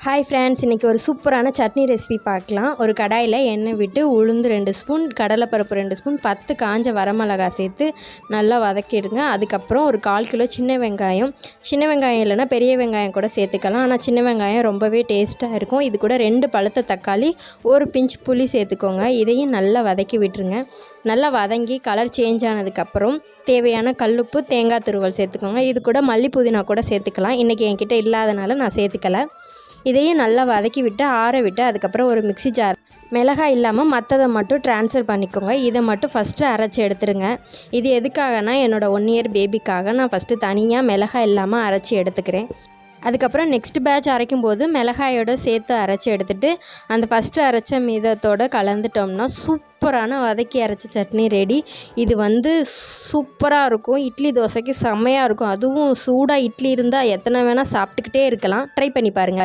Hi friends, இன்றைக்கி ஒரு சூப்பரான சட்னி ரெசிபி பார்க்கலாம். ஒரு கடாயில் எண்ணெய் விட்டு உளுந்து 2 ஸ்பூன், கடலைப்பருப்பு 2 ஸ்பூன், 10 காஞ்ச வரமிளகாய் சேர்த்து நல்லா வதக்கிடுங்க. அதுக்கப்புறம் ஒரு 1/4 கிலோ சின்ன வெங்காயம் இல்லைன்னா பெரிய வெங்காயம் கூட சேர்த்துக்கலாம். ஆனால் சின்ன வெங்காயம் ரொம்பவே டேஸ்ட்டாக இருக்கும். இது கூட 2 பழுத்த தக்காளி, ஒரு பிஞ்ச் புளி சேர்த்துக்கோங்க. இதையும் நல்லா வதக்கி விட்டுருங்க. நல்லா வதங்கி கலர் சேஞ்ச் ஆனதுக்கப்புறம் தேவையான கல்லுப்பு, தேங்காய் துருவல் சேர்த்துக்கோங்க. இது கூட மல்லி புதினா கூட சேர்த்துக்கலாம். இன்றைக்கி என்கிட்ட இல்லாதனால நான் சேர்த்துக்கலை. இதையும் நல்லா வதக்கி விட்டு ஆற விட்டு அதுக்கப்புறம் ஒரு மிக்ஸி ஜார் மிளகாய் இல்லாமல் மற்றதை மட்டும் ட்ரான்ஸ்ஃபர் பண்ணிக்கோங்க. இதை மட்டும் ஃபஸ்ட்டு அரைச்சி எடுத்துருங்க. இது எதுக்காகனா என்னோடய 1 இயர் பேபிக்காக நான் ஃபஸ்ட்டு தனியாக மிளகாய் இல்லாமல் அரைச்சி எடுத்துக்கிறேன். அதுக்கப்புறம் நெக்ஸ்ட் பேட்ச் அரைக்கும்போது மிளகாயோடு சேர்த்து அரைச்சி எடுத்துகிட்டு அந்த ஃபஸ்ட்டு அரைச்ச மீதத்தோடு கலந்துட்டோம்னா சூப்பரான வதக்கி அரைச்ச சட்னி ரெடி. இது சூப்பராக இருக்கும். இட்லி தோசைக்கு செம்மையாக இருக்கும். அதுவும் சூடாக இட்லி இருந்தால் எத்தனை வேணால் சாப்பிட்டுக்கிட்டே இருக்கலாம். ட்ரை பண்ணி பாருங்கள்.